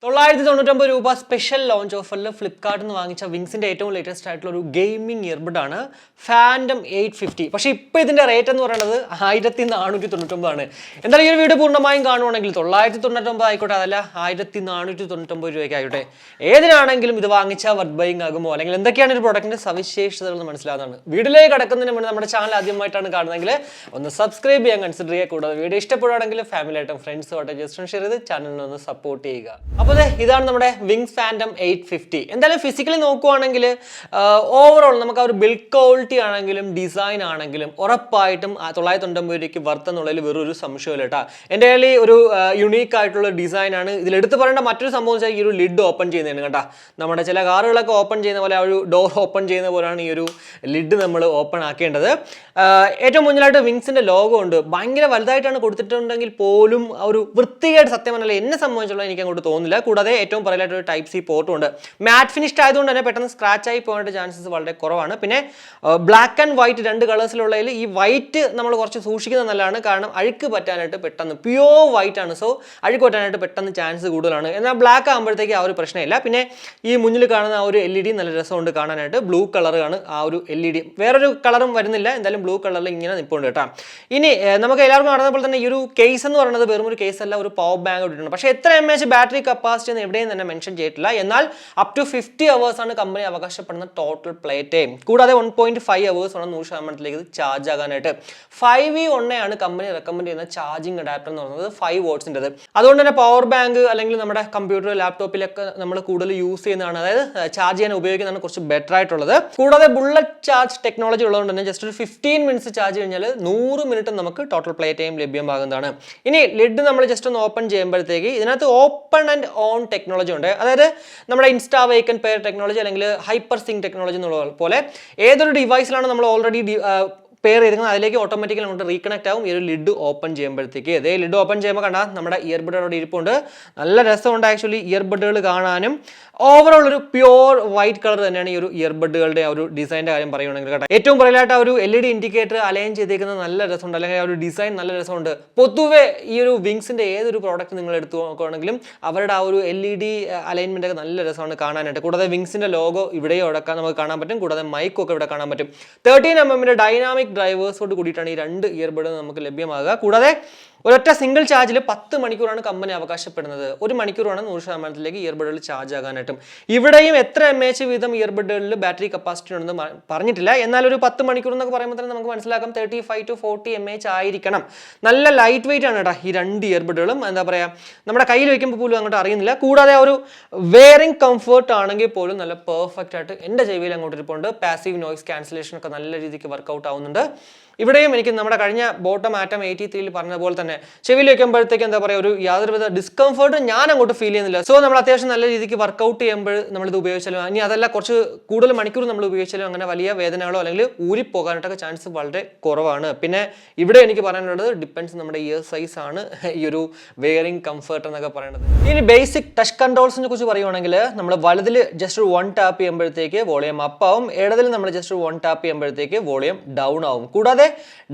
₹999 special launch ഓഫറിൽ ഫ്ലിപ്കാർട്ടിൽ നിന്ന് വാങ്ങിച്ച വിങ്സിന്റെ ഏറ്റവും ലേറ്റസ്റ്റ് ആയിട്ടുള്ള ഒരു ഗെയിമിംഗ് ഇയർബഡ് ആണ് ഫാൻഡം 850. പക്ഷേ ഇപ്പോൾ ഇതിന്റെ റേറ്റ് എന്ന് പറയുന്നത് 1499 ആണ്. എന്തായാലും ഈ ഒരു വീഡിയോ പൂർണ്ണമായും കാണുവാണെങ്കിൽ 999 ആയിക്കോട്ടെ, അതല്ല 1499 രൂപയ്ക്ക് ആയിക്കോട്ടെ, ഏതിനാണെങ്കിലും ഇത് വാങ്ങിച്ചാൽ വർത്ത് ബൈയിങ് ആകുമോ, അല്ലെങ്കിൽ എന്തൊക്കെയാണ് ഒരു പ്രൊഡക്റ്റിന്റെ സവിശേഷതകൾ എന്ന് മനസ്സിലാകുന്നതാണ്. വീഡിയോയിലേക്ക് കടക്കുന്നതിന് മുന്നേ നമ്മുടെ ചാനൽ ആദ്യമായിട്ടാണ് കാണുന്നതെങ്കിൽ ഒന്ന് സബ്സ്ക്രൈബ് ചെയ്യാൻ കൺസിഡർ ചെയ്യുക. കൂടാതെ വീഡിയോ ഇഷ്ടപ്പെടുകയാണെങ്കിൽ ഫാമിലിയായിട്ടും ഫ്രണ്ട്സുമായിട്ട് ജസ്റ്റ് ഷെയർ ചെയ്ത് ചാനലിനെ ഒന്ന് സപ്പോർട്ട് ചെയ്യുക. അപ്പോൾ ഇതാണ് നമ്മുടെ വിങ്സ് ഫാൻഡം 850. എന്തായാലും ഫിസിക്കലി നോക്കുവാണെങ്കിൽ ഓവറോൾ നമുക്ക് ആ ഒരു ബിൽഡ് ക്വാളിറ്റി ആണെങ്കിലും ഡിസൈൻ ആണെങ്കിലും ഉറപ്പായിട്ടും 999 രൂപയ്ക്ക് വർത്ത് എന്നുള്ളതിൽ വെറൊരു സംശയമില്ല കേട്ടോ. എൻ്റെ കയ്യിൽ ഒരു യുണീക്ക് ആയിട്ടുള്ള ഡിസൈൻ ആണ്. ഇതിൽ എടുത്ത് പറയേണ്ട മറ്റൊരു സംഭവം വെച്ചാൽ ഈ ഒരു ലിഡ് ഓപ്പൺ ചെയ്യുന്നതാണ് കേട്ടോ. നമ്മുടെ ചില കാറുകളൊക്കെ ഓപ്പൺ ചെയ്യുന്ന പോലെ ആ ഒരു ഡോർ ഓപ്പൺ ചെയ്യുന്ന പോലെയാണ് ഈ ഒരു ലിഡ് നമ്മൾ ഓപ്പൺ ആക്കേണ്ടത്. ഏറ്റവും മുന്നിലായിട്ട് വിങ്സിന്റെ ലോഗോ ഉണ്ട്. ഭയങ്കര വലുതായിട്ടാണ് കൊടുത്തിട്ടുണ്ടെങ്കിൽ പോലും ആ ഒരു വൃത്തിയായിട്ട് സത്യം പറഞ്ഞാൽ എന്നെ സംബന്ധിച്ചുള്ള എനിക്ക് അങ്ങോട്ട് തോന്നുന്നില്ല. കൂടാതെ ഏറ്റവും പറയലായിട്ട് ഒരു ടൈപ്പ് സി പോർട്ടും ഉണ്ട്. മാറ്റ് ഫിനിഷ്ഡ് ആയതുകൊണ്ട് തന്നെ പെട്ടെന്ന് സ്ക്രാച്ച് ആയി പോകേണ്ട ചാൻസസ് വളരെ കുറവാണ്. പിന്നെ ബ്ലാക്ക് ആൻഡ് വൈറ്റ് രണ്ട് കളേഴ്സിലുള്ളതിൽ ഈ വൈറ്റ് നമ്മൾ കുറച്ച് സൂക്ഷിക്കുന്നത് നല്ലതാണ്. കാരണം അഴുക്ക് പറ്റാനായിട്ട് പെട്ടെന്ന് പ്യുവർ വൈറ്റ് ആണ്, സോ അഴുക്ക് പറ്റാനായിട്ട് പെട്ടെന്ന് ചാൻസ് കൂടുതലാണ്. എന്നാൽ ബ്ലാക്ക് ആകുമ്പോഴത്തേക്ക് ആ ഒരു പ്രശ്നമില്ല. പിന്നെ ഈ മുന്നിൽ കാണുന്ന ആ ഒരു LED നല്ല രസമുണ്ട് കാണാനായിട്ട്. ബ്ലൂ കളറാണ് ആ ഒരു LED, വേറൊരു കളറും വരുന്നില്ല. എന്തായാലും ബ്ലൂ കളറിൽ ഇങ്ങനെ നിൽപ്പുണ്ട് കേട്ടോ. ഇനി നമുക്ക് എല്ലാവർക്കും അറിയുമ്പോൾ തന്നെ ഈ ഒരു കേസ് എന്ന് പറയുന്നത് വെറും ഒരു കേസ് അല്ല, ഒരു പവർ ബാങ്ക് ഇട്ടിട്ടുണ്ട്. പക്ഷേ എത്ര mAh ബാറ്ററി കപ്പാസിറ്റി എന്ന് എവിടെയും തന്നെ മെൻഷൻ ചെയ്തിട്ടില്ല. എന്നാൽ അപ് ടു 50 hours ആണ് കമ്പനി അവകാശപ്പെടുന്ന ടോട്ടൽ പ്ലേ ടൈം. കൂടാതെ 1.5 hours ആണ് 100% ഇത് ചാർജ് ആകാനായിട്ട്. 5V1 ആണ് കമ്പനി റെക്കമെൻഡ് ചെയ്യുന്ന ചാർജിങ് അഡാപ്റ്റർ എന്ന് പറയുന്നത് 5 wattsൻ്റെത്. അതുകൊണ്ട് തന്നെ പവർ ബാങ്ക് അല്ലെങ്കിൽ നമ്മുടെ കമ്പ്യൂട്ടർ ലാപ്ടോപ്പിലൊക്കെ നമ്മൾ കൂടുതൽ യൂസ് ചെയ്യുന്നതാണ്, അതായത് ചാർജ് ചെയ്യാൻ ഉപയോഗിക്കുന്നതാണ് കുറച്ച് ബെറ്റർ ആയിട്ടുള്ളത്. കൂടാതെ ബുള്ളറ്റ് ചാർജ് ടെക്നോളജി ഉള്ളതുകൊണ്ട് തന്നെ ജസ്റ്റ് ഒരു 15 minutes ചാർജ് കഴിഞ്ഞാൽ 100 minute നമുക്ക് ടോട്ടൽ പ്ലേ ടൈം ലഭ്യമാകുന്നതാണ്. ഇനി ലിഡ് നമ്മൾ ജസ്റ്റ് ഒന്ന് ഓപ്പൺ ചെയ്യുമ്പോഴത്തേക്ക് ഇതിനകത്ത് ഓപ്പൺ ആൻഡ് ഓൺ ടെക്നോളജി ഉണ്ട്. അതായത് നമ്മുടെ ഇൻസ്റ്റാ വേക്കൻ പെയർ ടെക്നോളജി അല്ലെങ്കിൽ ഹൈപ്പർ സിങ്ക് ടെക്നോളജി എന്നുള്ള പോലെ ഏതൊരു ഡിവൈസിലാണ് നമ്മൾ ഓൾറെഡി പെയർ ചെയ്തിരിക്കുന്നത് അതിലേക്ക് ഓട്ടോമാറ്റിക്കലി അങ്ങോട്ട് റീകണക്ട് ആവും ഈ ഒരു ലിഡ് ഓപ്പൺ ചെയ്യുമ്പോഴത്തേക്ക്. അതേ ലിഡ് ഓപ്പൺ ചെയ്യുമ്പോൾ കണ്ടാൽ നമ്മുടെ ഇയർബഡുകളോട് ഇരിപ്പുണ്ട്. നല്ല രസമുണ്ട് ആക്ച്വലി ഇയർബഡുകൾ കാണാനും. ഓവറോൾ ഒരു പ്യുവർ വൈറ്റ് കളർ തന്നെയാണ് ഈ ഒരു ഇയർബഡുകളുടെ ആ ഒരു ഡിസൈൻ്റെ കാര്യം പറയുകയാണെങ്കിൽ കേട്ടോ. ഏറ്റവും പറയലായിട്ട് ആ ഒരു LED ഇൻഡിക്കേറ്റർ അലൈൻ ചെയ്തേക്കുന്നത് നല്ല രസമുണ്ട്, അല്ലെങ്കിൽ ആ ഒരു ഡിസൈൻ നല്ല രസമുണ്ട്. പൊതുവെ ഈ ഒരു വിങ്സിൻ്റെ ഏതൊരു പ്രോഡക്റ്റ് നിങ്ങൾ എടുത്തു നോക്കുകയാണെങ്കിലും അവരുടെ ആ ഒരു LED അലൈൻമെൻ്റ് ഒക്കെ നല്ല രസമാണ് കാണാനായിട്ട്. കൂടാതെ വിങ്സിൻ്റെ ലോഗോ ഇവിടെയും അടക്കാൻ നമുക്ക് കാണാൻ പറ്റും. കൂടാതെ മൈക്കൊക്കെ ഇവിടെ കാണാൻ പറ്റും. 13mm ഡൈനാമിക് ഡ്രൈവേഴ്സോട് കൂടിയിട്ടാണ് ഈ രണ്ട് ഇയർബഡ് നമുക്ക് ലഭ്യമാകുക. കൂടാതെ ഒരൊറ്റ സിംഗിൾ ചാർജിൽ 10 മണിക്കൂറാണ് കമ്പനി അവകാശപ്പെടുന്നത്. 1 മണിക്കൂറാണ് 100% ഇയർബഡുകൾ ചാർജ് ആകാനായിട്ടും. ഇവിടെയും എത്ര mAh വീതം ഇയർബഡുകളിൽ ബാറ്ററി കപ്പാസിറ്റി ഉണ്ടെന്ന് പറഞ്ഞിട്ടില്ല. എന്നാൽ ഒരു 10 മണിക്കൂർ എന്നൊക്കെ പറയുമ്പോൾ തന്നെ നമുക്ക് മനസ്സിലാക്കാം 35 to 40 mAh ആയിരിക്കണം. നല്ല ലൈറ്റ് വെയിറ്റ് ആണ് കേട്ടോ ഈ രണ്ട് ഇയർബഡുകളും. എന്താ പറയുക, നമ്മുടെ കയ്യിൽ വയ്ക്കുമ്പോൾ പോലും അങ്ങോട്ട് അറിയുന്നില്ല. കൂടാതെ ഒരു വെയറിംഗ് കംഫർട്ട് ആണെങ്കിൽ പോലും നല്ല പെർഫെക്റ്റ് ആയിട്ട് എൻ്റെ ചെവിയിൽ അങ്ങോട്ട് ഇരിപ്പുണ്ട്. പാസീവ് നോയ്സ് ക്യാൻസലേഷൻ ഒക്കെ നല്ല രീതിക്ക് വർക്കൗട്ട് ആവുന്നുണ്ട്. ഇവിടെയും എനിക്ക് നമ്മുടെ കഴിഞ്ഞ ബോട്ടം ആറ്റം 83 പറഞ്ഞ പോലെ തന്നെ ചെവിയിൽ വയ്ക്കുമ്പോഴത്തേക്ക് എന്താ പറയുക, ഒരു യാതൊരുവിധ ഡിസ്കംഫർട്ടും ഞാൻ അങ്ങോട്ട് ഫീൽ ചെയ്യുന്നില്ല. സോ നമ്മൾ അത്യാവശ്യം നല്ല രീതിക്ക് വർക്കൗട്ട് ചെയ്യുമ്പോൾ നമ്മളിത് ഉപയോഗിച്ചാലും, ഇനി അതല്ല കുറച്ച് കൂടുതൽ മണിക്കൂർ നമ്മൾ ഉപയോഗിച്ചാലും അങ്ങനെ വലിയ വേദനകളോ അല്ലെങ്കിൽ ഊരിപ്പോകാനായിട്ടൊക്കെ ചാൻസ് വളരെ കുറവാണ്. പിന്നെ ഇവിടെ എനിക്ക് പറയാനുള്ളത് ഡിപ്പെൻസ് നമ്മുടെ ഇയർ സൈസ് ആണ് ഈ ഒരു വെയറിംഗ് കംഫർട്ട് എന്നൊക്കെ പറയുന്നത്. ഇനി ബേസിക് ടച്ച് കൺട്രോൾസിനെ കുറിച്ച് പറയുവാണെങ്കിൽ നമ്മൾ വലതിൽ ജസ്റ്റ് 1 ടാപ്പ് ചെയ്യുമ്പോഴത്തേക്ക് വോളിയം അപ്പ് ആവും, ഇടതിൽ നമ്മൾ ജസ്റ്റ് 1 ടാപ്പ് ചെയ്യുമ്പോഴത്തേക്ക് വോളിയം ഡൗൺ ആവും. കൂടാതെ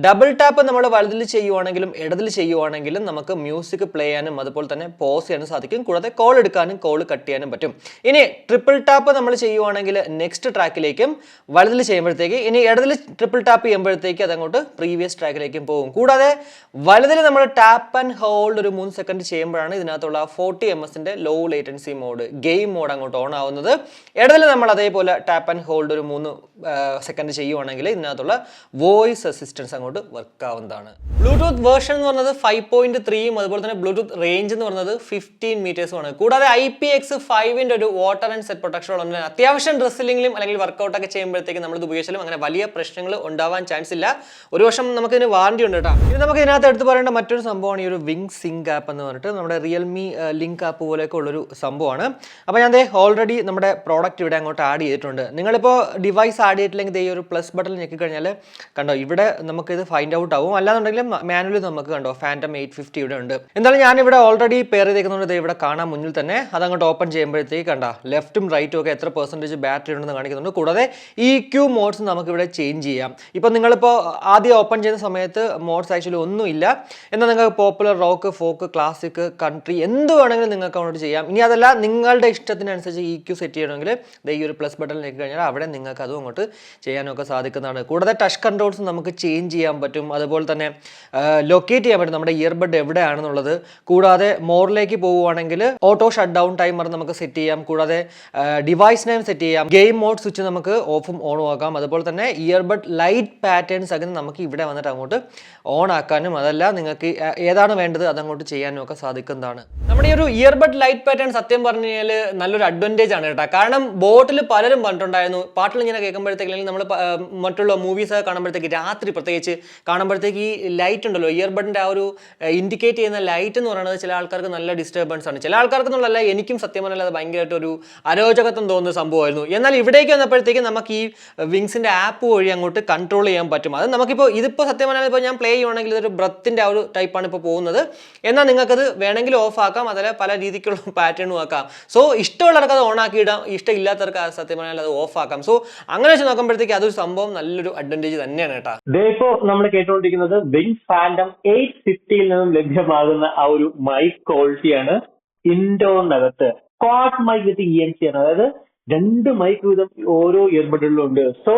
ഡബിൾ ടാപ്പ് നമ്മൾ വലതിൽ ചെയ്യുവാണെങ്കിലും ഇടതിൽ ചെയ്യുവാണെങ്കിലും നമുക്ക് മ്യൂസിക് പ്ലേ ചെയ്യാനും അതുപോലെ തന്നെ പോസ് ചെയ്യാനും സാധിക്കും. കൂടാതെ കോൾ എടുക്കാനും കോൾ കട്ട് ചെയ്യാനും പറ്റും. ഇനി ട്രിപ്പിൾ ടാപ്പ് നമ്മൾ ചെയ്യുവാണെങ്കിൽ നെക്സ്റ്റ് ട്രാക്കിലേക്കും, വലതിൽ ചെയ്യുമ്പോഴത്തേക്ക് ഇനി ഇടതിൽ ട്രിപ്പിൾ ടാപ്പ് ചെയ്യുമ്പോഴത്തേക്ക് അതങ്ങോട്ട് പ്രീവിയസ് ട്രാക്കിലേക്കും പോകും. കൂടാതെ വലതിൽ നമ്മൾ ടാപ്പ് ആൻഡ് ഹോൾഡ് ഒരു 3 സെക്കൻഡ് ചെയ്യുമ്പോഴാണ് ഇതിനകത്തുള്ള 40 ms low latency mode game mode അങ്ങോട്ട് ഓൺ ആവുന്നത്. ഇടതിൽ നമ്മൾ അതേപോലെ ടാപ്പ് ആൻഡ് ഹോൾഡ് ഒരു 3 സെക്കൻഡ് ചെയ്യുവാണെങ്കിൽ ഇതിനകത്തുള്ള വോയിസ് അസിസ്റ്റൻസ് അങ്ങോട്ട് വർക്ക് ആവുന്നതാണ്. ബ്ലൂടൂത്ത് വേർഷൻ എന്ന് പറയുന്നത് 5.3 അതുപോലെ തന്നെ ബ്ലൂടൂത്ത് റേഞ്ച് എന്ന് പറയുന്നത് 15 meters ആണ്. കൂടാതെ IPX5 ഒരു വാട്ടർ ആൻഡ് സെറ്റ് പ്രൊട്ടക്ഷൻ ഉള്ളത് അത്യാവശ്യം ഡ്രസ്സിലെങ്കിലും അല്ലെങ്കിൽ വർക്കൗട്ട് ഒക്കെ ചെയ്യുമ്പോഴത്തേക്ക് നമ്മളിത് ഉപയോഗിച്ചാലും അങ്ങനെ വലിയ പ്രശ്നങ്ങൾ ഉണ്ടാവാൻ ചാൻസ് ഇല്ല. ഒരു വർഷം നമുക്ക് ഇതിന് വാറണ്ടി ഉണ്ട് കേട്ടോ. ഇനി നമുക്ക് ഇതിനകത്ത് എടുത്ത് പറയേണ്ട മറ്റൊരു സംഭവമാണ് ഈ ഒരു വിങ് സിങ്ക് ആപ്പ് എന്ന് പറഞ്ഞിട്ട് നമ്മുടെ റിയൽമി ലിങ്ക് ആപ്പ് പോലെയൊക്കെ ഉള്ളൊരു സംഭവമാണ്. അപ്പോൾ ഞാൻ ഓൾറെഡി നമ്മുടെ പ്രോഡക്റ്റ് ഇവിടെ അങ്ങോട്ട് ആഡ് ചെയ്തിട്ടുണ്ട്. നിങ്ങളിപ്പോൾ ഡിവൈസ് ആഡ് ചെയ്തിട്ടില്ലെങ്കിൽ ഈ ഒരു പ്ലസ് ബട്ടൺ ഞെക്കി കഴിഞ്ഞാൽ കണ്ടോ ഇവിടെ നമുക്കിത് ഫൈൻഡ് ഔട്ട് ആവും. അല്ലാന്നുണ്ടെങ്കിൽ മാനുവലി നമുക്ക് കണ്ടോ ഫാൻറ്റം 850 ഇവിടെ ഉണ്ട്. എന്തായാലും ഞാനിവിടെ ഓൾറെഡി പെയർ ചെയ്തേക്കുന്നത് ഇവിടെ കാണാൻ മുന്നിൽ തന്നെ. അതങ്ങോട്ട് ഓപ്പൺ ചെയ്യുമ്പോഴത്തേക്ക് കണ്ട ലെഫ്റ്റും റൈറ്റും ഒക്കെ എത്ര പെർസെൻറ്റേജ് ബാറ്ററി ഉണ്ടെന്ന് കാണിക്കുന്നുണ്ട്. കൂടാതെ EQ മോഡ്സ് നമുക്കിവിടെ ചേഞ്ച് ചെയ്യാം. ഇപ്പോൾ നിങ്ങളിപ്പോൾ ആദ്യം ഓപ്പൺ ചെയ്യുന്ന സമയത്ത് മോഡ്സ് ആക്ച്വലി ഒന്നുമില്ല. എന്നാൽ നിങ്ങൾക്ക് popular, rock, folk, classic, country എന്ത് വേണമെങ്കിലും നിങ്ങൾക്ക് അങ്ങോട്ട് ചെയ്യാം. ഇനി അതല്ല നിങ്ങളുടെ ഇഷ്ടത്തിനനുസരിച്ച് EQ സെറ്റ് ചെയ്യണമെങ്കിൽ ഈ ഒരു പ്ലസ് ബട്ടണിലേക്ക് കഴിഞ്ഞാൽ അവിടെ നിങ്ങൾക്ക് അതും അങ്ങോട്ട് ചെയ്യാനൊക്കെ സാധിക്കുന്നതാണ്. കൂടാതെ ടച്ച് കൺട്രോൾസ് നമുക്ക് ചേഞ്ച് ചെയ്യാൻ പറ്റും. അതുപോലെ തന്നെ ലൊക്കേറ്റ് ചെയ്യാൻ പറ്റും നമ്മുടെ ഇയർബഡ് എവിടെയാണെന്നുള്ളത്. കൂടാതെ മോറിലേക്ക് പോവുകയാണെങ്കിൽ ഓട്ടോ ഷട്ട് ഡൗൺ ടൈമർ നമുക്ക് സെറ്റ് ചെയ്യാം. കൂടാതെ ഡിവൈസ് നെയിം സെറ്റ് ചെയ്യാം. ഗെയിം മോഡ് സ്വിച്ച് നമുക്ക് ഓഫും ഓണും ആക്കാം. അതുപോലെ തന്നെ ഇയർബഡ് ലൈറ്റ് പാറ്റേൺസ് അങ്ങനെ നമുക്ക് ഇവിടെ വന്നിട്ട് അങ്ങോട്ട് ഓൺ ആക്കാനും അതല്ല നിങ്ങൾക്ക് ഏതാണ് വേണ്ടത് അതങ്ങോട്ട് ചെയ്യാനും ഒക്കെ സാധിക്കുന്നതാണ്. നമ്മുടെ ഈ ഒരു ഇയർബഡ് ലൈറ്റ് പാറ്റേൺ സത്യം പറഞ്ഞു കഴിഞ്ഞാൽ നല്ലൊരു അഡ്വാൻറ്റേജ് ആണ് കേട്ടോ. കാരണം ബോട്ടിൽ പലരും പറഞ്ഞിട്ടുണ്ടായിരുന്നു പാട്ടിൽ ഇങ്ങനെ കേൾക്കുമ്പോഴത്തേക്ക് അല്ലെങ്കിൽ നമ്മൾ മറ്റുള്ള മൂവീസ് കാണുമ്പോഴത്തേക്ക് രാത്രി പ്രത്യേകിച്ച് കാണുമ്പോഴത്തേക്ക് ഈ ലൈറ്റ് ഉണ്ടല്ലോ ഇയർബഡിൻ്റെ ആ ഒരു ഇൻഡിക്കേറ്റ് ചെയ്യുന്ന ലൈറ്റ് എന്ന് പറയുന്നത് ചില ആൾക്കാർക്ക് നല്ല ഡിസ്റ്റർബൻസ് ആണ്. ചില ആൾക്കാർക്ക് എന്നുള്ളതല്ല എനിക്കും സത്യം പറഞ്ഞാൽ അത് ഭയങ്കരമായിട്ട് ഒരു അരോചകത്വം തോന്നുന്ന സംഭവമായിരുന്നു. എന്നാൽ ഇവിടേക്ക് വന്നപ്പോഴത്തേക്ക് നമുക്ക് ഈ വിങ്സിൻ്റെ ആപ്പ് വഴി അങ്ങോട്ട് കൺട്രോൾ ചെയ്യാൻ പറ്റും. അത് നമുക്കിപ്പോൾ ഇതിപ്പോൾ സത്യം പറഞ്ഞാൽ ഇപ്പോൾ ഞാൻ പ്ലേ ചെയ്യുവാണെങ്കിൽ ഇതൊരു ബ്രത്തിൻ്റെ ആ ഒരു ടൈപ്പാണ് ഇപ്പോൾ പോകുന്നത്. എന്നാൽ നിങ്ങൾക്കത് വേണമെങ്കിൽ ഓഫ് ആക്കാം, അതല്ല പല രീതിക്കുള്ള പാറ്റേണും ആക്കാം. സോ ഇഷ്ടമുള്ളവർക്ക് അത് ഓൺ ആക്കി ഇടാം, ഇഷ്ടമില്ലാത്തവർക്ക് സത്യം പറഞ്ഞാൽ അത് ഓഫ് ആക്കാം. സോ അങ്ങനെ വെച്ച് നോക്കുമ്പോഴത്തേക്ക് അതൊരു സംഭവം നല്ലൊരു അഡ്വാൻറ്റേജ് തന്നെയാണ് കേട്ടോ. ഇപ്പോൾ നമ്മൾ കേട്ടുകൊണ്ടിരിക്കുന്നത് വിങ്സ് ഫാൻറ്റം 850 നിന്നും ലഭ്യമാകുന്ന ആ ഒരു മൈക്ക് ക്വാളിറ്റിയാണ്. ഇൻഡോറിനകത്ത് ക്വാഡ് മൈക്ക് വിത്ത് ENC ആണ്. അതായത് 2 മൈക്ക് വീതം ഓരോ ഇയർബഡിലും ഉണ്ട്. സോ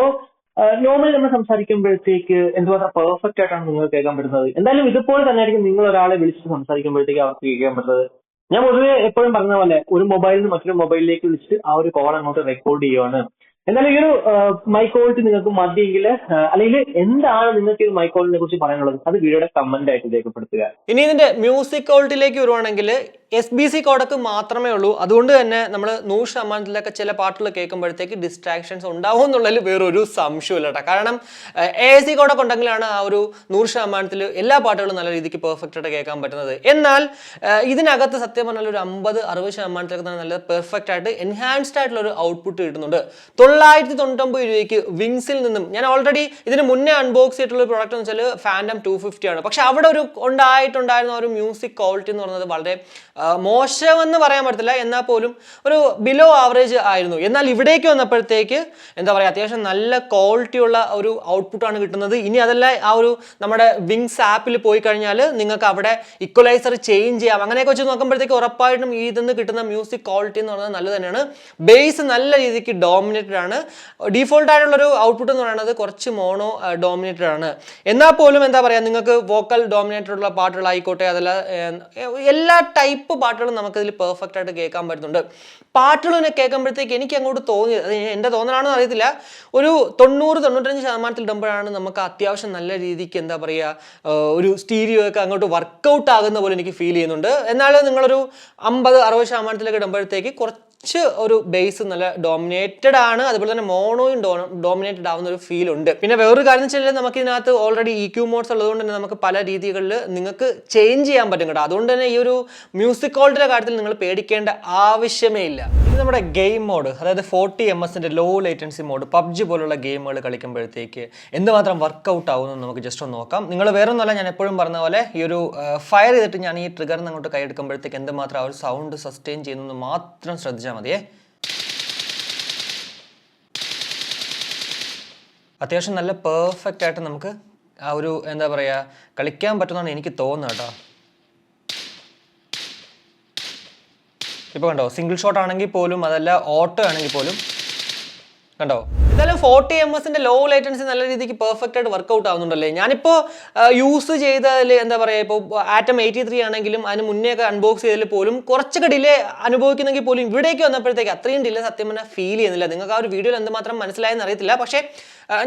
നോർമലി നമ്മൾ സംസാരിക്കുമ്പോഴത്തേക്ക് എന്തുമാത്രം പെർഫെക്റ്റ് ആയിട്ടാണ് നിങ്ങൾക്ക് കേൾക്കാൻ പറ്റുന്നത്. എന്തായാലും ഇതുപോലെ തന്നെ ആയിരിക്കും നിങ്ങൾ ഒരാളെ വിളിച്ചിട്ട് സംസാരിക്കുമ്പോഴത്തേക്ക് അവർക്ക് കേൾക്കാൻ പറ്റുന്നത്. ഞാൻ പൊതുവെ എപ്പോഴും പറഞ്ഞ പോലെ ഒരു മൊബൈലിൽ നിന്ന് മറ്റൊരു മൊബൈലിലേക്ക് വിളിച്ചിട്ട് ആ ഒരു കോൾ അങ്ങോട്ട് റെക്കോർഡ് ചെയ്യുവാണ്. എന്നാലും ഈ ഒരു മൈക്ക് ക്വാളിറ്റി നിങ്ങൾക്ക് മതിയെങ്കിൽ അല്ലെങ്കിൽ എന്താണ് നിങ്ങൾക്ക് ഈ മൈക്ക് ക്വാളിറ്റിനെ കുറിച്ച് പറയാനുള്ളത് അത് വീഡിയോയുടെ കമന്റ് ആയിട്ട് രേഖപ്പെടുത്തുക. ഇനി ഇതിന്റെ മ്യൂസിക് ക്വാളിറ്റിയിലേക്ക് വരുവാണെങ്കിൽ SBC കോഡൊക്കെ മാത്രമേ ഉള്ളൂ. അതുകൊണ്ട് തന്നെ നമ്മൾ 100% ചില പാട്ടുകൾ കേൾക്കുമ്പോഴത്തേക്ക് ഡിസ്ട്രാക്ഷൻസ് ഉണ്ടാവും എന്നുള്ളതിൽ വേറൊരു സംശയമില്ല കേട്ടോ. കാരണം AC കോഡൊക്കെ ഉണ്ടെങ്കിലാണ് ആ ഒരു 100% എല്ലാ പാട്ടുകളും നല്ല രീതിക്ക് പെർഫെക്റ്റ് ആയിട്ട് കേൾക്കാൻ പറ്റുന്നത്. എന്നാൽ ഇതിനകത്ത് സത്യം പറഞ്ഞാൽ ഒരു 50-60% നല്ല പെർഫെക്റ്റ് ആയിട്ട് എൻഹാൻസ്ഡ് ആയിട്ടുള്ള ഒരു ഔട്ട്പുട്ട് കിട്ടുന്നുണ്ട്. 999 രൂപയ്ക്ക് വിങ്സിൽ നിന്നും ഞാൻ ഓൾറെഡി ഇതിന് മുന്നേ അൺബോക്സ് ചെയ്തിട്ടുള്ള ഒരു പ്രോഡക്റ്റ് എന്ന് വെച്ചാൽ ഫാൻറ്റം 250 ആണ്. പക്ഷെ അവിടെ ഒരു ഉണ്ടായിരുന്ന ഒരു മ്യൂസിക് ക്വാളിറ്റി എന്ന് പറയുന്നത് വളരെ മോശമെന്ന് പറയാൻ പറ്റത്തില്ല, എന്നാൽ പോലും ഒരു ബിലോ ആവറേജ് ആയിരുന്നു. എന്നാൽ ഇവിടേക്ക് വന്നപ്പോഴത്തേക്ക് എന്താ പറയുക അത്യാവശ്യം നല്ല ക്വാളിറ്റിയുള്ള ഒരു ഔട്ട്പുട്ടാണ് കിട്ടുന്നത്. ഇനി അതല്ല ആ ഒരു നമ്മുടെ വിങ്സ് ആപ്പിൽ പോയി കഴിഞ്ഞാൽ നിങ്ങൾക്ക് അവിടെ ഇക്വലൈസർ ചേഞ്ച് ചെയ്യാം. അങ്ങനെയൊക്കെ വെച്ച് നോക്കുമ്പോഴത്തേക്ക് ഉറപ്പായിട്ടും ഇതിന്ന് കിട്ടുന്ന മ്യൂസിക് ക്വാളിറ്റി എന്ന് പറയുന്നത് നല്ല തന്നെയാണ്. ബേസ് നല്ല രീതിക്ക് ഡോമിനേറ്റഡ് ആണ്. ഡീഫോൾട്ട് ആയിട്ടുള്ളൊരു ഔട്ട്പുട്ട് എന്ന് പറയുന്നത് കുറച്ച് മോണോ ഡോമിനേറ്റഡ് ആണ്. എന്നാൽ പോലും എന്താ പറയുക നിങ്ങൾക്ക് വോക്കൽ ഡോമിനേറ്റഡ് ഉള്ള പാട്ടുകളായിക്കോട്ടെ അതല്ല എല്ലാ ടൈപ്പ് പാട്ടുകളും നമുക്കതിൽ പെർഫെക്റ്റ് ആയിട്ട് കേൾക്കാൻ പറ്റുന്നുണ്ട്. പാട്ടുകളെ കേൾക്കുമ്പോഴത്തേക്ക് എനിക്ക് അങ്ങോട്ട് തോന്നിയത് അത് എൻ്റെ തോന്നലാണെന്ന് അറിയത്തില്ല, ഒരു 90-95% ഇടുമ്പോഴാണ് നമുക്ക് അത്യാവശ്യം നല്ല രീതിക്ക് എന്താ പറയുക ഒരു സ്റ്റീരിയോ ഒക്കെ അങ്ങോട്ട് വർക്കൗട്ട് ആകുന്ന പോലെ എനിക്ക് ഫീൽ ചെയ്യുന്നുണ്ട്. എന്നാൽ നിങ്ങളൊരു 50-60% ഇടുമ്പോഴത്തേക്ക് കുറച്ച് ഒരു ബേസ് നല്ല ഡോമിനേറ്റഡ് ആണ്. അതുപോലെ തന്നെ മോണോയും ഡോമിനേറ്റഡ് ആവുന്ന ഒരു ഫീൽ ഉണ്ട്. പിന്നെ വേറൊരു കാര്യം എന്ന് വെച്ചാൽ നമുക്ക് ഇതിനകത്ത് ഓൾറെഡി EQ മോഡ്സ് ഉള്ളതുകൊണ്ട് തന്നെ നമുക്ക് പല രീതികളിൽ നിങ്ങൾക്ക് ചേഞ്ച് ചെയ്യാൻ പറ്റും കേട്ടോ. അതുകൊണ്ട് തന്നെ ഈ ഒരു മ്യൂസിക് ക്വാളിറ്റിയുടെ കാര്യത്തിൽ നിങ്ങൾ പേടിക്കേണ്ട ആവശ്യമേ ഇല്ല. ഇത് നമ്മുടെ ഗെയിം മോഡ്, അതായത് 40 ms low latency mode PUBG പോലുള്ള ഗെയിമുകൾ കളിക്കുമ്പോഴത്തേക്ക് എന്തുമാത്രം വർക്കൗട്ട് ആവുമെന്ന് നമുക്ക് ജസ്റ്റ് ഒന്ന് നോക്കാം. നിങ്ങൾ വേറെ ഒന്നുമല്ല, ഞാൻ എപ്പോഴും പറഞ്ഞ പോലെ ഈ ഒരു ഫയർ ചെയ്തിട്ട് ഞാൻ ഈ ട്രിഗറിന് അങ്ങോട്ട് കൈയെടുക്കുമ്പോഴത്തേക്ക് എന്തുമാത്രം ആ ഒരു സൗണ്ട് സസ്റ്റെയിൻ ചെയ്യുന്നത് മാത്രം ശ്രദ്ധിച്ചാൽ മതിയേ. അത്യാവശ്യം നല്ല പെർഫെക്റ്റ് ആയിട്ട് നമുക്ക് ആ ഒരു എന്താ പറയുക കളിക്കാൻ പറ്റുന്നതാണ് എനിക്ക് തോന്നുന്നത് കേട്ടോ. ഇപ്പോൾ കണ്ടോ സിംഗിൾ ഷോട്ട് ആണെങ്കിൽ പോലും അതല്ല ഓട്ടോ ആണെങ്കിൽ പോലും കണ്ടോ. എന്തായാലും 40 ms ലോ ലേറ്റൻസി നല്ല രീതിക്ക് പെർഫെക്റ്റ് ആയിട്ട് വർക്കൗട്ട് ആവുന്നുണ്ടല്ലേ. ഞാനിപ്പോൾ യൂസ് ചെയ്തതിൽ എന്താ പറയുക ഇപ്പോൾ ആറ്റം 83 ആണെങ്കിലും അതിന് മുന്നേ ഒക്കെ അൺബോക്സ് ചെയ്തതിൽ പോലും കുറച്ചൊക്കെ ഡിലേ അനുഭവിക്കുന്നെങ്കിൽ പോലും ഇവിടേക്ക് വന്നപ്പോഴത്തേക്ക് അത്രയും ഡിലേ സത്യം പറഞ്ഞാൽ ഫീൽ ചെയ്യുന്നില്ല. നിങ്ങൾക്ക് ആ ഒരു വീഡിയോയിൽ എന്തുമാത്രം മനസ്സിലായെന്ന് അറിയത്തില്ല, പക്ഷേ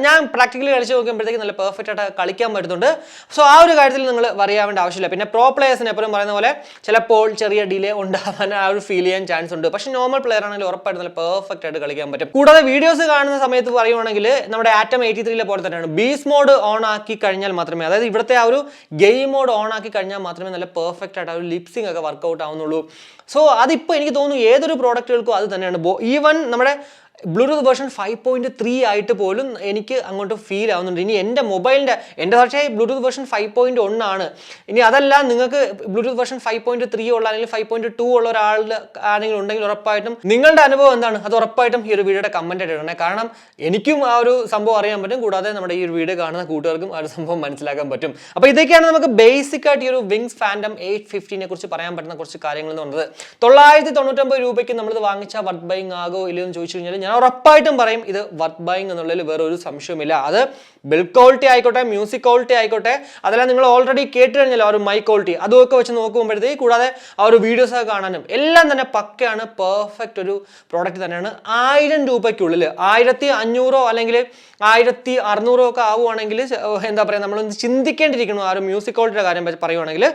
ഞാൻ പ്രാക്ടിക്കലി കളിച്ച് നോക്കുമ്പോഴത്തേക്ക് നല്ല പെർഫെക്റ്റ് ആയിട്ട് കളിക്കാൻ പറ്റുന്നുണ്ട്. സോ ആ ഒരു കാര്യത്തിൽ നിങ്ങൾ അറിയാവേണ്ട ആവശ്യമില്ല. പിന്നെ പ്രോ പ്ലേയേഴ്സിന് എപ്പോഴും പറയുന്ന പോലെ ചിലപ്പോൾ ചെറിയ ഡിലേ ഉണ്ടാകാൻ ആ ഒരു ഫീൽ ചെയ്യാൻ ചാൻസ് ഉണ്ട്. പക്ഷേ നോർമൽ പ്ലെയർ ആണെങ്കിൽ ഉറപ്പായിട്ട് നല്ല പെർഫെക്റ്റ് ആയിട്ട് കളിക്കാൻ പറ്റും. കൂടാതെ വീഡിയോസ് കാണുന്ന സമയത്ത് പറയുവാണെങ്കിൽ നമ്മുടെ ആറ്റം 83 പോലെ തന്നെയാണ് ബീസ് മോഡ് ഓൺ ആക്കി കഴിഞ്ഞാൽ മാത്രമേ, അതായത് ഇവിടുത്തെ ആ ഒരു ഗെയിം മോഡ് ഓൺ ആക്കി കഴിഞ്ഞാൽ മാത്രമേ നല്ല പെർഫെക്റ്റ് ആയിട്ട് ആ ഒരു ലിപ്സിംഗ് ഒക്കെ വർക്കൗട്ട് ആവുന്നുള്ളൂ. സോ അതിപ്പോൾ എനിക്ക് തോന്നുന്നു ഏതൊരു പ്രോഡക്റ്റുകൾക്കും അത് തന്നെയാണ്. ഈവൻ നമ്മുടെ ബ്ലൂടൂത്ത് വേർഷൻ 5.3 ആയിട്ട് പോലും എനിക്ക് അങ്ങോട്ട് ഫീൽ ആവുന്നുണ്ട്. ഇനി എൻ്റെ മൊബൈലിൻ്റെ പക്ഷേ ബ്ലൂടൂത്ത് വേർഷൻ 5.1 ആണ്. ഇനി അതല്ല നിങ്ങൾക്ക് ബ്ലൂടൂത്ത് വേർഷൻ 5.3 ഉള്ള അല്ലെങ്കിൽ 5.2 ഉള്ള ഒരാളുടെ ആരെങ്കിലും ഉണ്ടെങ്കിൽ ഉറപ്പായിട്ടും നിങ്ങളുടെ അനുഭവം എന്താണ് അത് ഉറപ്പായിട്ടും ഈ ഒരു വീഡിയോയുടെ കമന്റ് ആയിട്ട് ഇടണേ. കാരണം എനിക്കും ആ ഒരു സംഭവം അറിയാൻ പറ്റും, കൂടാതെ നമ്മുടെ ഈ ഒരു വീഡിയോ കാണുന്ന കൂട്ടുകാർക്കും ആ ഒരു സംഭവം മനസ്സിലാക്കാൻ പറ്റും. അപ്പോൾ ഇതൊക്കെയാണ് നമുക്ക് ബേസിക് ആയിട്ട് ഈ ഒരു വിങ്സ് ഫാൻഡം 850 കുറിച്ച് പറയാൻ പറ്റുന്ന കുറച്ച് കാര്യങ്ങൾ എന്ന് പറഞ്ഞത്. 999 രൂപയ്ക്ക് നമ്മളിത് വാങ്ങിച്ച വർത്ത് ബൈങ് ആകോ ഇല്ലയോ എന്ന് ചോദിച്ചു കഴിഞ്ഞാൽ ഞാൻ ഉറപ്പായിട്ടും പറയും ഇത് വർത്ത് ബൈങ് എന്നുള്ളതിൽ വേറെ ഒരു സംശയമില്ല. അത് ബിൽഡ് ക്വാളിറ്റി ആയിക്കോട്ടെ, മ്യൂസിക് ക്വാളിറ്റി ആയിക്കോട്ടെ, അതെല്ലാം നിങ്ങൾ ഓൾറെഡി കേട്ട് കഴിഞ്ഞാൽ ആ ഒരു മൈക്ക് ക്വാളിറ്റി അതൊക്കെ വെച്ച് നോക്കുമ്പോഴത്തേക്ക്, കൂടാതെ ആ ഒരു വീഡിയോസ് ഒക്കെ കാണാനും എല്ലാം തന്നെ പക്കയാണ്, പെർഫെക്റ്റ് ഒരു പ്രോഡക്റ്റ് തന്നെയാണ്. 1000 രൂപയ്ക്കുള്ളിൽ 1500 അല്ലെങ്കിൽ 1600 ഒക്കെ ആവുകയാണെങ്കിൽ എന്താ പറയുക, നമ്മളൊന്ന് ചിന്തിക്കേണ്ടിയിരിക്കണം ആ ഒരു മ്യൂസിക് ക്വാളിറ്റിയുടെ കാര്യം പറയുവാണെങ്കിൽ.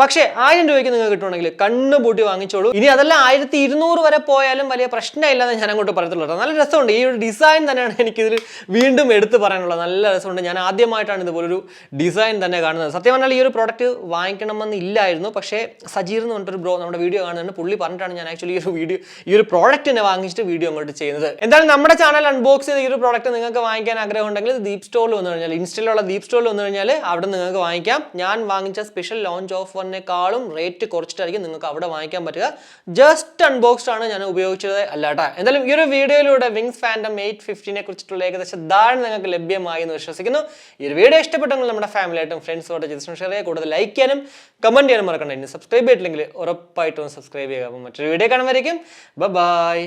പക്ഷേ 1000 രൂപയ്ക്ക് നിങ്ങൾക്ക് കിട്ടുവാണെങ്കിൽ കണ്ണ് പൂട്ടി വാങ്ങിച്ചോളൂ. ഇനി അതല്ല 1200 വരെ പോയാലും വലിയ പ്രശ്നമില്ലാതെ ഞാൻ അങ്ങോട്ട് പറയത്തുള്ളൂ. നല്ല രസമുണ്ട് ഈ ഒരു ഡിസൈൻ തന്നെയാണ് എനിക്കിതിൽ വീണ്ടും എടുത്ത് പറയാനുള്ളത്. നല്ല രസമുണ്ട്. ഞാൻ ആദ്യമായിട്ടാണ് ഇതുപോലൊരു ഡിസൈൻ തന്നെ കാണുന്നത്. സത്യം പറഞ്ഞാൽ ഈ ഒരു പ്രോഡക്റ്റ് വാങ്ങിക്കണമെന്ന് ഇല്ലായിരുന്നു, പക്ഷേ സജീർ എന്ന് പറഞ്ഞിട്ടൊരു ബ്രോ നമ്മുടെ വീഡിയോ കാണുന്നുണ്ട്, പുള്ളി പറഞ്ഞിട്ടാണ് ഞാൻ ആക്ച്വലി ഈ ഒരു പ്രോഡക്റ്റ് തന്നെ വാങ്ങിച്ചിട്ട് വീഡിയോ അങ്ങോട്ട് ചെയ്യുന്നത്. എന്തായാലും നമ്മുടെ ചാനൽ അൺബോക്സ് ചെയ്ത ഈ ഒരു പ്രോഡക്റ്റ് നിങ്ങൾക്ക് വാങ്ങിക്കാൻ ആഗ്രഹം ഉണ്ടെങ്കിൽ DeepZstore വന്നു കഴിഞ്ഞാൽ, ഇൻസ്റ്റയിലുള്ള DeepZstore വന്നു കഴിഞ്ഞാൽ അവിടെ നിങ്ങൾക്ക് വാങ്ങിക്കാം. ഞാൻ വാങ്ങിച്ച സ്പെഷ്യൽ ലോഞ്ച് ഓഫറിനേക്കാളും റേറ്റ് കുറച്ചിട്ടായിരിക്കും നിങ്ങൾക്ക് അവിടെ വാങ്ങിക്കാൻ പറ്റുക. ജസ്റ്റ് അൺബോക്സ്ഡ് ആണ് ഞാൻ ഉപയോഗിച്ചത് അല്ലാട്ടാ. എന്തായാലും ഈ ഒരു വീഡിയോയിലൂടെ വിങ്സ് ഫാൻഡം 850 കുറിച്ചിട്ടുള്ള ഏകദേശം ധാരണ നിങ്ങൾക്ക് ലഭ്യമായി എന്ന് വിശ്വസിക്കുന്നു. ഈ ഒരു വീഡിയോ ഇഷ്ടപ്പെട്ടെങ്കിൽ നമ്മുടെ ഫാമിലിയായിട്ടും ഫ്രണ്ട്സുമായിട്ട് ഷെയർ ചെയ്യുക, കൂടുതൽ ലൈക്ക് ചെയ്യാനും കമന്റ് ചെയ്യാനും മറക്കണ്ട. ഇനി സബ്സ്ക്രൈബ് ചെയ്തിട്ടില്ലെങ്കിൽ ഉറപ്പായിട്ടും സബ്സ്ക്രൈബ് ചെയ്യുക. അപ്പോൾ മറ്റൊരു വീഡിയോ കാണുമായിരിക്കും. ബൈ.